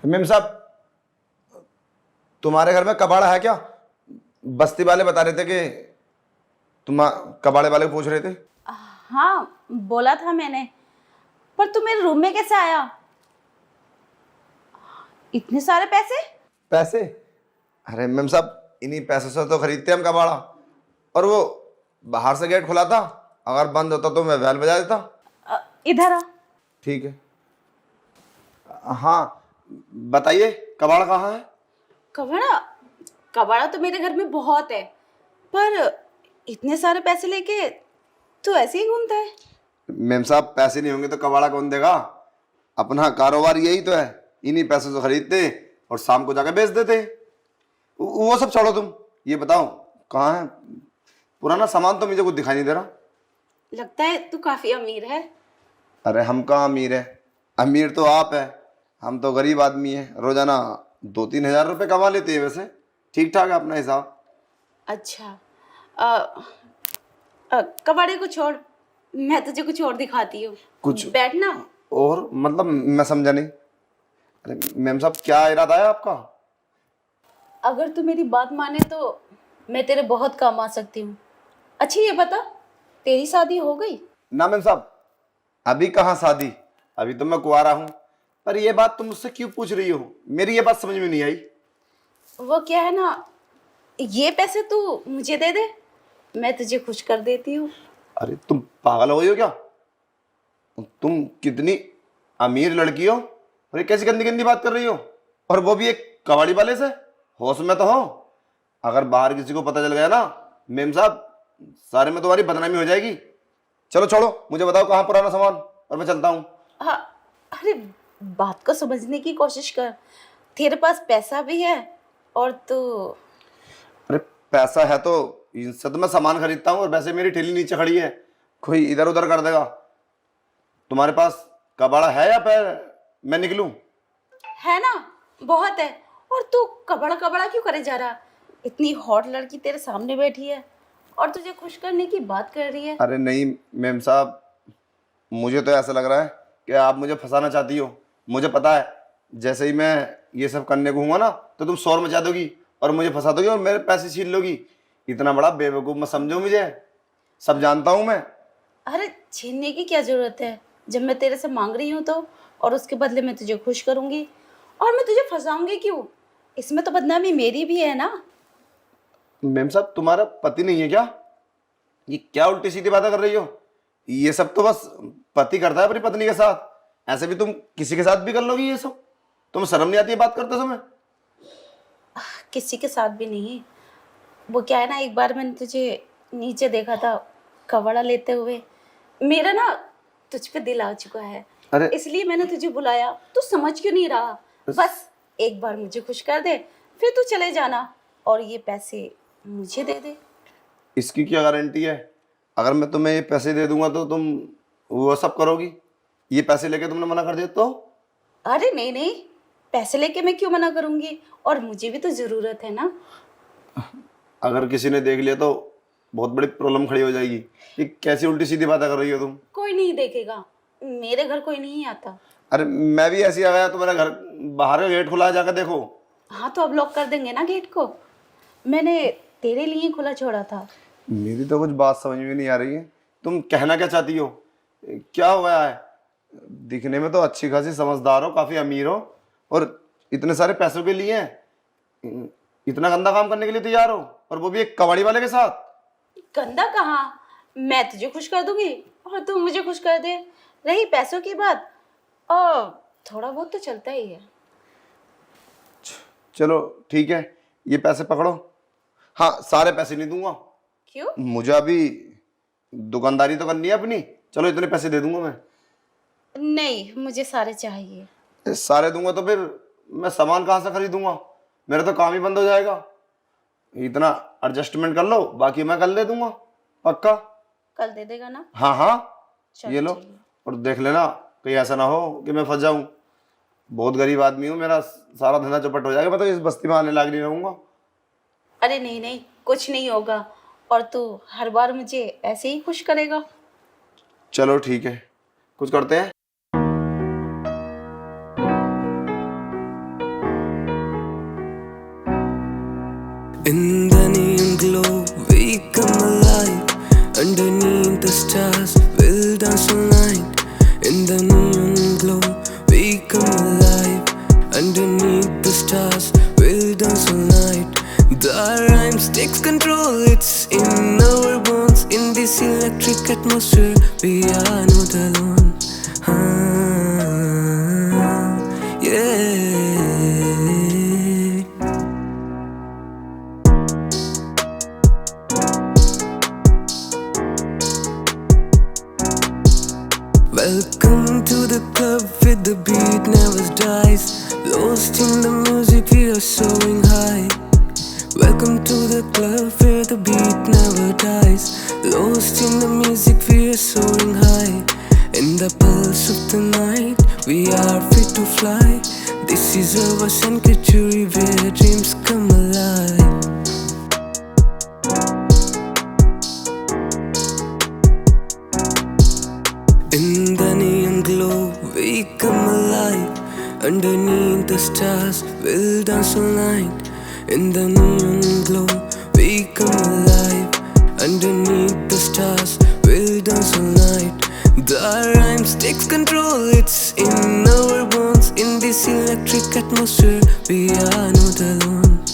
Ma'am साहब, तुम्हारे घर में कबाड़ा है क्या? बस्ती वाले बता रहे थे कि तुम कबाड़े वाले को पूछ रहे थे। हाँ बोला था मैंने, पर तू मेरे रूम में कैसे आया? इतने सारे पैसे? पैसे? अरे मेम साहब, इन्हीं पैसों से तो खरीदते हम कबाड़ा। और वो बाहर से गेट खुला था, अगर बंद होता तो मैं बैल बजा देता। इधर आ। ठीक है। हाँ बताइए, कबाड़ा कहाँ है? कबाड़ा? कबाड़ा तो मेरे घर में बहुत है, पर इतने सारे पैसे लेके तू ऐसे ही घूमता है? मेम साहब, पैसे नहीं होंगे तो कबाड़ा कौन देगा? अपना कारोबार यही तो है, इन्हीं पैसों से खरीदते और शाम को जाकर बेच देते। वो सब छोड़ो, तुम ये बताओ कहाँ है? पुराना सामान तो मुझे कुछ दिखाई नहीं दे रहा। लगता है तू काफी अमीर है। अरे हम कहाँ अमीर है? अमीर तो आप है, हम तो गरीब आदमी है। रोजाना 2-3 हज़ार रुपये कमा लेते हैं। वैसे ठीक ठाक है अपना हिसाब। अच्छा, कबाड़े को छोड़, मैं तुझे कुछ और दिखाती हूँ। कुछ बैठना। और मतलब मैं समझा नहीं। अरे मैम साहब, क्या इरादा है आपका? अगर तू मेरी बात माने तो मैं तेरे बहुत काम आ सकती हूँ। अच्छा ये बता, तेरी शादी हो गई? ना मैम साहब, अभी कहाँ शादी, अभी तो मैं कुंवारा हूँ। पर ये बात तुम मुझसे क्यों पूछ रही हो? मेरी ये बात समझ में नहीं आई। वो क्या है ना, ये पैसे तू मुझे दे दे, मैं तुझे खुश कर देती हूँ। अरे तुम पागल हो गई हो क्या? तुम कितनी अमीर लड़की हो और ये कैसी गंदी गंदी बात कर रही हो? और वो भी एक कबाड़ी वाले से? होश में तो हो। अगर बाहर किसी को पता चल गया ना मेम साहब, सारे में तुम्हारी बदनामी हो जाएगी। चलो छोड़ो, मुझे बताओ कहाँ पुराना सामान, और मैं चलता हूँ। हाँ, अरे बात को समझने की कोशिश कर। तेरे पास पैसा भी है और तू। अरे पैसा है तो इनसे तो मैं सामान खरीदता हूँ, और वैसे मेरी ठेली नीचे खड़ी है, कोई इधर उधर कर देगा। तुम्हारे पास कबाड़ा है या फिर मैं निकलूं? है ना, बहुत है। और तू कबड़ा कबड़ा क्यों करे जा रहा? इतनी हॉट लड़की तेरे सामने बैठी है और तुझे खुश करने की बात कर रही है। अरे नहीं मेम साहब, मुझे तो ऐसा लग रहा है कि आप मुझे फंसाना चाहती हो। मुझे पता है, जैसे ही मैं ये सब करने को हुआ ना तो तुम शोर मचा दोगी और मुझे फंसा दोगी और मेरे पैसे छीन लोगी। इतना बड़ा बेवकूफ़ मत समझो मुझे, सब जानता हूँ मैं। अरे छीनने की क्या जरूरत है, जब मैं तेरे से मांग रही हूँ तो। और उसके बदले मैं तुझे खुश करूंगी, और मैं तुझे फंसाऊंगी क्यों? इसमें तो बदनामी मेरी भी है ना। मेम साहब, तुम्हारा पति नहीं है क्या? ये क्या उल्टी सीधी बातें कर रही हो? ये सब तो बस पति करता है अपनी पत्नी के साथ, ऐसे भी तुम किसी के साथ भी कर लोगी ये सब? तुम्हें शर्म नहीं आती है बात करते समय? किसी के साथ भी नहीं। वो क्या है ना, एक बार मैंने तुझे नीचे देखा था कवड़ा लेते हुए। मेरा ना तुझ पे दिल आ चुका है, अरे इसलिए मैंने तुझे बुलाया। तू समझ क्यों नहीं रहा? बस एक बार मुझे खुश कर दे, फिर तू चले जाना और ये पैसे मुझे दे दे। इसकी क्या गारंटी है? अगर मैं तुम्हें ये पैसे दे दूंगा तो तुम वो सब करोगी? ये पैसे लेके तुमने मना कर दिया तो? अरे नहीं नहीं, पैसे लेके मैं क्यों मना करूंगी, और मुझे भी तो जरूरत है ना। अगर किसी ने देख लिया तो बहुत बड़ी प्रॉब्लम खड़ी हो जाएगी। ये कैसी उल्टी सीधी बातें कर रही हो तुम? कोई नहीं देखेगा, मेरे घर कोई नहीं आता। अरे मैं भी ऐसे ही आ गया, तुम्हारा घर बाहर का गेट खुला है, जाकर देखो। हाँ तो अब लॉक कर देंगे ना गेट को, मैंने तेरे लिए खुला छोड़ा था। मेरी तो कुछ बात समझ में नहीं आ रही है, तुम कहना क्या चाहती हो? क्या हो गया है? दिखने में तो अच्छी खासी समझदार हो, काफी अमीर हो, और इतने सारे पैसों के लिए इतना गंदा काम करने के लिए तैयार हो, और वो भी एक कबाड़ी वाले के साथ। गंदा कहाँ, मैं तुझे खुश कर दूंगी और तू मुझे खुश कर दे। रही पैसों की बात, और थोड़ा बहुत तो चलता ही है। चलो ठीक है, ये पैसे पकड़ो। हाँ, सारे पैसे नहीं दूंगा। क्यों? मुझे अभी दुकानदारी तो करनी है अपनी। चलो इतने पैसे दे दूंगा मैं। नहीं, मुझे सारे चाहिए। सारे दूंगा तो फिर मैं सामान कहाँ से खरीदूंगा? मेरा तो काम ही बंद हो जाएगा। इतना एडजस्टमेंट कर लो, बाकी मैं कल दे दूंगा, पक्का। कल दे देगा ना? हाँ हाँ, चल ये लो। ठीक है। और देख लेना कहीं ऐसा ना हो कि मैं फंस जाऊं। बहुत गरीब आदमी हूँ, मेरा सारा धंधा चौपट हो जाएगा, मैं तो इस बस्ती में आने लायक नहीं रहूंगा। अरे नहीं नहीं, कुछ नहीं होगा, और तू हर बार मुझे ऐसे ही खुश करेगा। चलो ठीक है, कुछ करते हैं। In the neon glow, we come alive. Underneath the stars, we'll dance all night. In the neon glow, we come alive. Underneath the stars, we'll dance all night. The rhymes takes control, it's in our bones. In this electric atmosphere, we are not alone. Yeah. Welcome to the club with the beat never dies. Lost in the music, we are soaring high. Welcome to the club where the beat never dies. Lost in the music, we are soaring high. In the pulse of the night, we are free to fly. This is our sanctuary where dreams come alive. In the neon glow, we come alive. Underneath the stars, we'll dance all night. In the neon glow, we come alive. Underneath the stars, we'll dance all night. The rhymes takes control, it's in our bones. In this electric atmosphere, we are not alone.